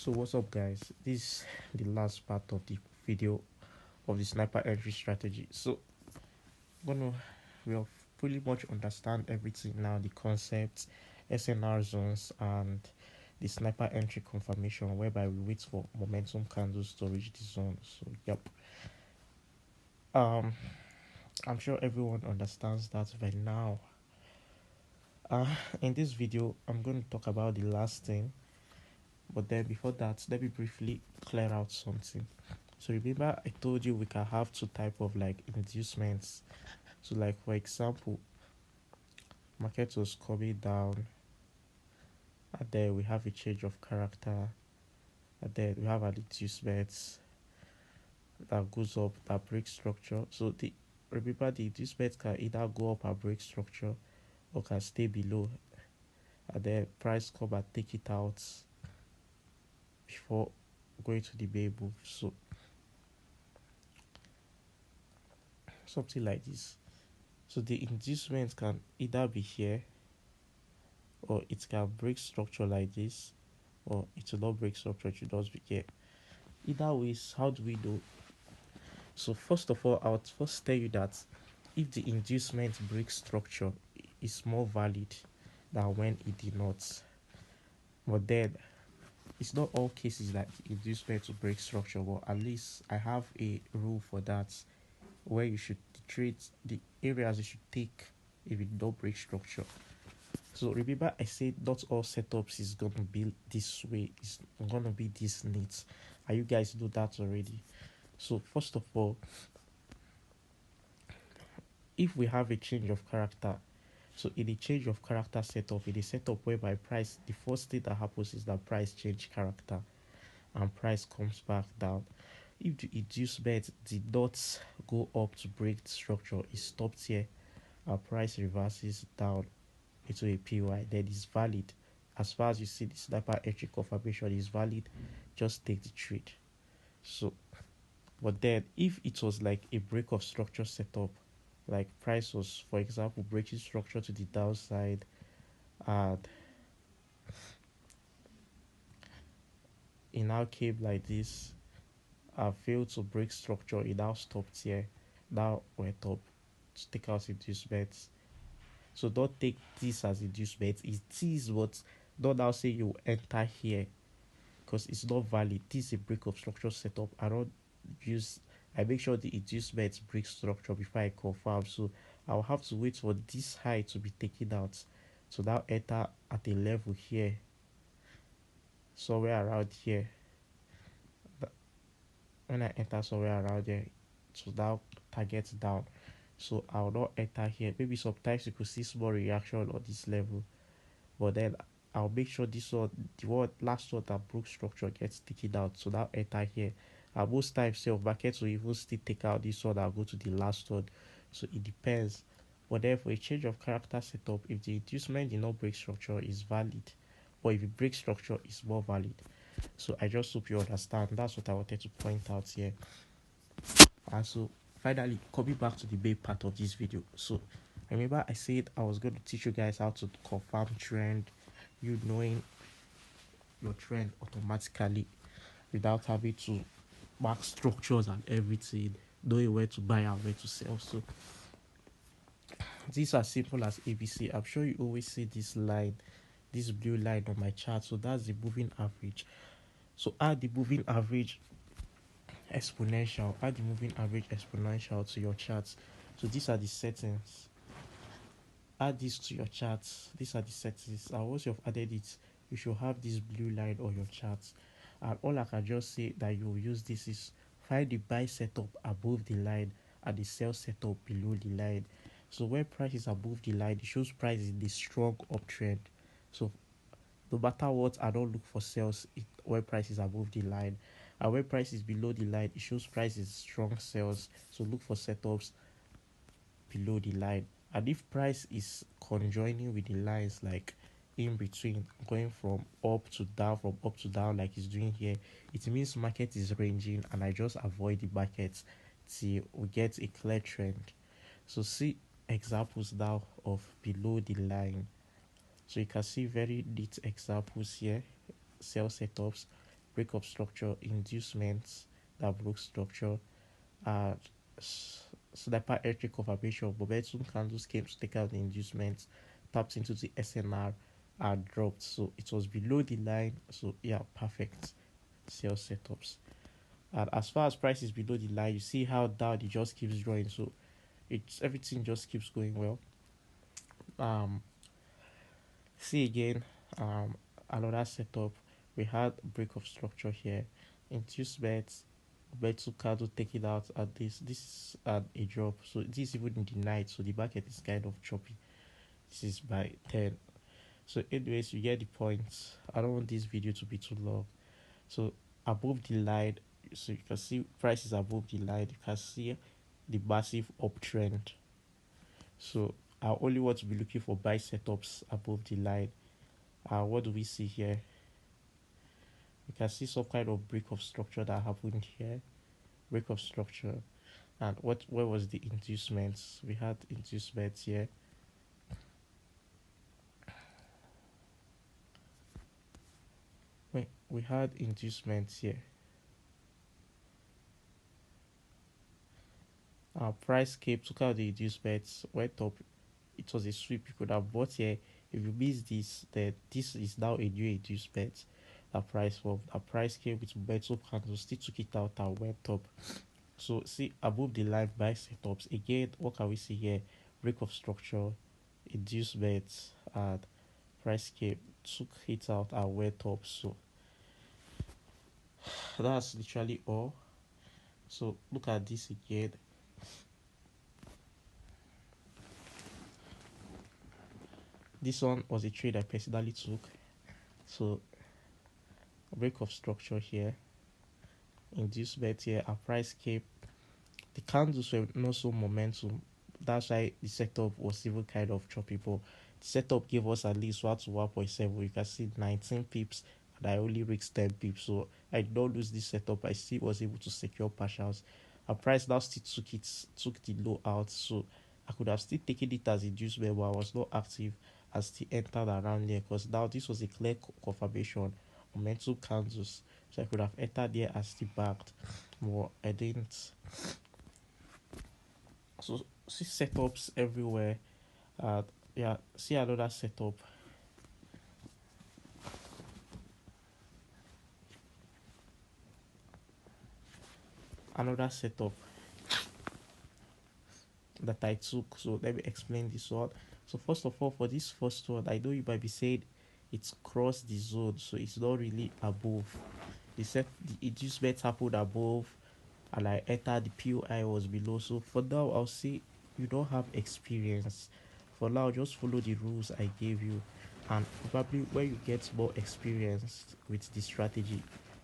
So what's up, guys? This is the last part of the video of the sniper entry strategy. So gonna we'll pretty much understand everything now, the concepts, SNR zones, and the sniper entry confirmation, whereby we wait for momentum candles to reach the zone. So yep. um I'm sure everyone understands that by now. In this video I'm going to talk about the last thing, but then before that, let me briefly clear out something. So remember I told you we can have two type of like inducements. So like for example, market was coming down, and then we have a change of character, and then we have an inducement that goes up, that breaks structure. So the remember the inducement can either go up and break structure or can stay below, and then price come and take it out before going to the main move. So something like this. So the inducement can either be here, or it can break structure like this, or it will not break structure, it will just be here. Either ways, how do we know? So first of all, I would first tell you that if the inducement breaks structure, it's more valid than when it did not. But then it's not all cases that inducement to break structure, but at least I have a rule for that, where you should treat the areas you should take if it don't break structure. So remember I said not all setups is gonna be this way, it's gonna be this neat, and you guys know that already. So first of all, if we have a change of character, so in a change of character setup, in a setup whereby price, the first thing that happens is that price change character and price comes back down. If the inducement did not go up to break the structure, it stopped here, and price reverses down into a PY, then it's valid. As far as you see the sniper entry confirmation is valid, just take the trade. So but then if it was like a break of structure setup, like price was, for example, breaking structure to the downside, and it now came like this and failed to break structure, it now stopped here, now went up to take out inducements. So don't take this as inducement, it is, but don't now say you enter here, because it's not valid. This is a break of structure setup. I make sure the inducement break structure before I confirm. So I'll have to wait for this high to be taken out. So now enter at a level here, somewhere around here. When I enter somewhere around there, so now target down. So I'll not enter here. Maybe sometimes you could see small reaction on this level, but then I'll make sure this one, the one last one that broke structure, gets taken out. So now enter here. And most times self markets will even still take out this one and go to the last one. So it depends. But then for a change of character setup, if the inducement did not break structure, is valid. Or if it breaks structure, is more valid. So I just hope you understand. That's what I wanted to point out here. And so finally, coming back to the main part of this video. So remember I said I was going to teach you guys how to confirm trend, you knowing your trend automatically without having to mark structures and everything, knowing where to buy and where to sell. So these are simple as ABC. I'm sure you always see this line, this blue line on my chart. So that's the moving average. So add the moving average exponential, to your charts. So these are the settings. Add this to your charts. These are the settings, and once you've added it, you should have this blue line on your charts. And all I can just say that you will use this is find the buy setup above the line and the sell setup below the line. So when price is above the line, it shows price is in the strong uptrend. So no matter what, I don't look for sales when price is above the line, and when price is below the line, it shows price is strong sales. So look for setups below the line. And if price is conjoining with the lines, like in between, going from up to down like it's doing here, it means market is ranging, and I just avoid the market till we get a clear trend. So see examples now of below the line. So you can see very neat examples here, sell setups break of structure, inducements that broke structure, and sniper entry confirmation. Momentum candles came to take out the inducements, tapped into the SNR, and dropped. So it was below the line. So yeah, perfect sell setups. And as far as price is below the line, you see how down it just keeps drawing. So it's everything just keeps going well. Um, See again, another setup. We had break of structure here. Induced bets, bet to candle take it out at this. This is at a drop. So this is even in the night. So the market is kind of choppy. This is by 10. So anyways, you get the point. I don't want this video to be too long. So above the line, so you can see prices above the line. You can see the massive uptrend. So I only want to be looking for buy setups above the line. What do we see here? You can see some kind of break of structure that happened here. Break of structure. And where was the inducements? We had inducements here. Wait, we had inducements here. Our price came, took out the inducements, went up. It was a sweep. You could have bought here. If you miss this, then this is now a new inducement. The price for the price came with momentum candles, still took it out and went up. So see above the line buy setups again. What can we see here? Break of structure, inducements, and price came, took it out and went up. So that's literally all. So look at this again. This one was a trade I personally took. So break of structure here, inducement here, a price came. The candles were not so momentum. That's why the setup was even kind of choppy. But the setup gave us at least 1 to 1.7. You can see 19 pips, and I only risked 10 pips. So I did not lose this setup. I still was able to secure partials. A price now still took the low out. So I could have still taken it as inducement, but I was not active. I still entered around there because now this was a clear confirmation momentum candles. So I could have entered there as still backed. But I didn't. So see setups everywhere. Yeah, see another setup. Another setup that I took. So let me explain this one. So first of all, for this first one, I know you might be saying it's crossed the zone, so it's not really above. The inducement happened above, and I entered the POI was below. So for now, I'll say you don't have experience. For now, just follow the rules I gave you, and probably when you get more experienced with the strategy,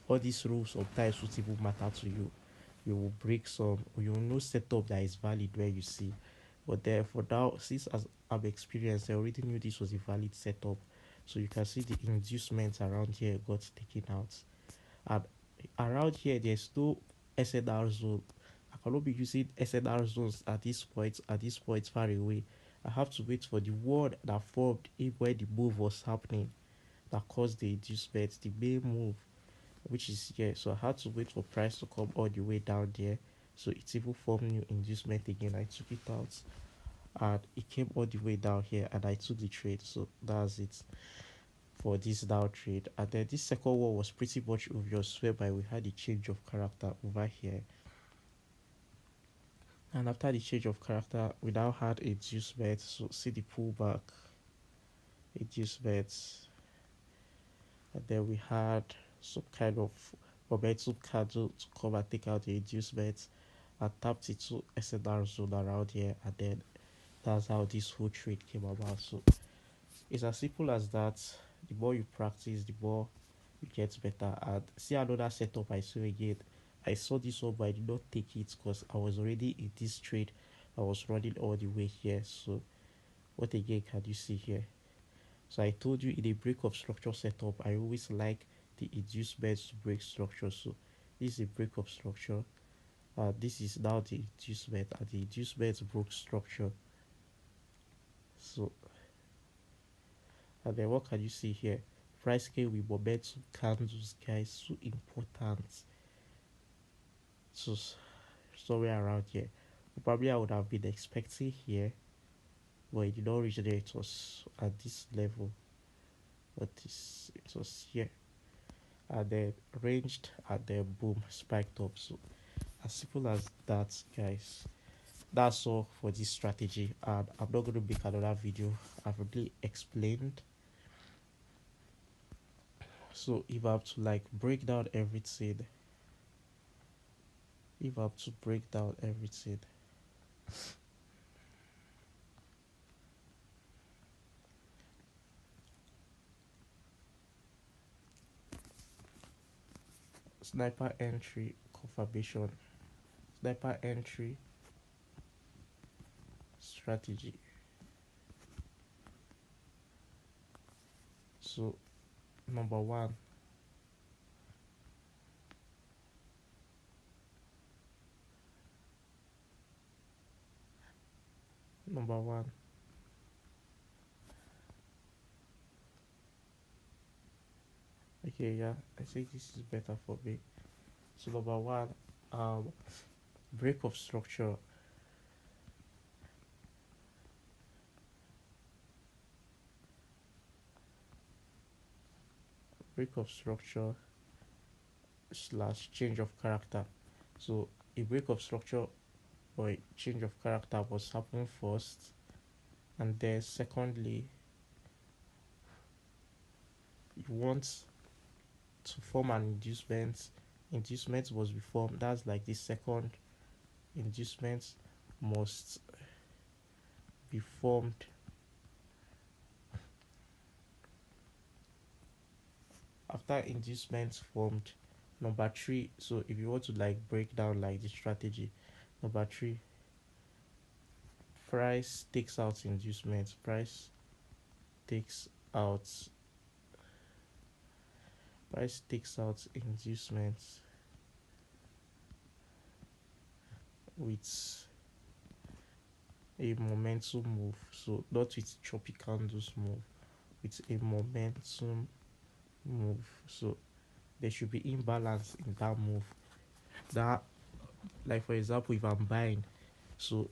all these rules sometimes won't even matter to you. You will break some, you will know setup that is valid where you see. But there for now, since as I'm experienced, I already knew this was a valid setup. So you can see the inducements around here got taken out. And around here, there's no SNR zone. I cannot be using SNR zones at this point far away. I have to wait for the one that formed where the move was happening that caused the inducement, the main move, which is here. So I had to wait for price to come all the way down there. So it's even formed new inducement again. I took it out and it came all the way down here and I took the trade. So that's it for this down trade. And then this second one was pretty much obvious, whereby we had a change of character over here. And after the change of character, we now had a inducement. So see the pullback, inducements, and then we had some kind of momentum candle to come and take out the inducements and tapped into SNR zone around here, and then that's how this whole trade came about. So it's as simple as that. The more you practice, the more you get better. And see another setup I saw again. I saw this one, but I did not take it because I was already in this trade. I was running all the way here. So what again can you see here? So I told you in a break of structure setup, I always like the inducements to break structure. So this is a break of structure. This is now the inducement, and the inducement broke structure. So and then what can you see here? price scale with momentum candles, guys. So important. So somewhere around here. Probably I would have been expecting here, but it did not reach there. It was at this level, but this it was here, and then ranged, and then boom, spiked up. So as simple as that, guys. That's all for this strategy, and I'm not going to make another video. I've already explained. So if I have to like break down everything, if I have to break down everything, sniper entry confirmation, sniper entry strategy. So number one, number one, okay, yeah, I think this is better for me. So number one, um break of structure, break of structure slash change of character. So a break of structure or a change of character was happening first, and then secondly, you want to form an inducement. Inducement was reformed. That's like the second inducement must be formed after inducements formed. Number three, so if you want to like break down like the strategy, number three, price takes out inducements, takes out price takes out inducements with a momentum move. So not with choppy candles move, with a momentum move. So there should be imbalance in that move. That, like for example, if I'm buying, so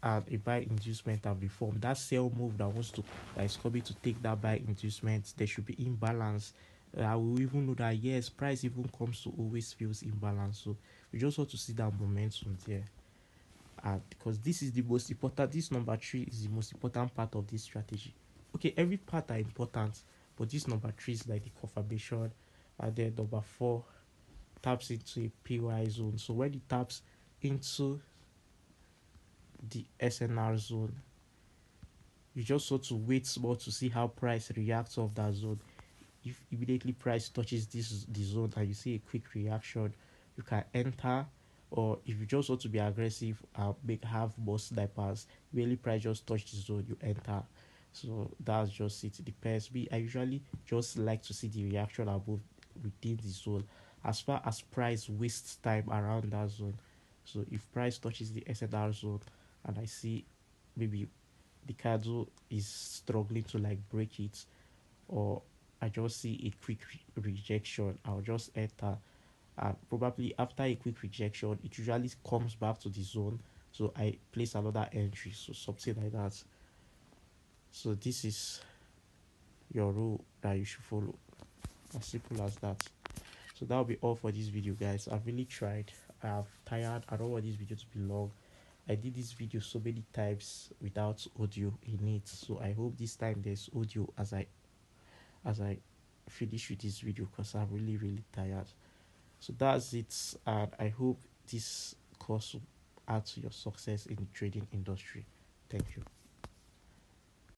a buy inducement have been formed, that sell move that is coming to take that buy inducement, there should be imbalance. I will even know that yes, price even comes to always feels imbalance. So we just want to see that momentum there. Because this is the most important, this number three is the most important part of this strategy. Okay, every part are important, but this number three is like the confirmation. And then number four taps into a PY zone. So when it taps into the SNR zone, you just want to wait small to see how price reacts off that zone. If immediately price touches the zone and you see a quick reaction, you can enter. Or if you just want to be aggressive and have more snipers, really price just touch the zone, you enter. So that's just it. It depends. Me, I usually just like to see the reaction above within the zone as far as price wastes time around that zone. So if price touches the SNR zone and I see maybe the candle is struggling to like break it, or I just see a quick rejection, I'll just enter. And probably after a quick rejection, it usually comes back to the zone. So I place another entry, so something like that. So this is your rule that you should follow. As simple as that. So that'll be all for this video, guys. I've really tried. I've tired. I don't want this video to be long. I did this video so many times without audio in it. So I hope this time there's audio as I finish with this video, because I'm really tired. So that's it, and I hope this course will add to your success in the trading industry. Thank you.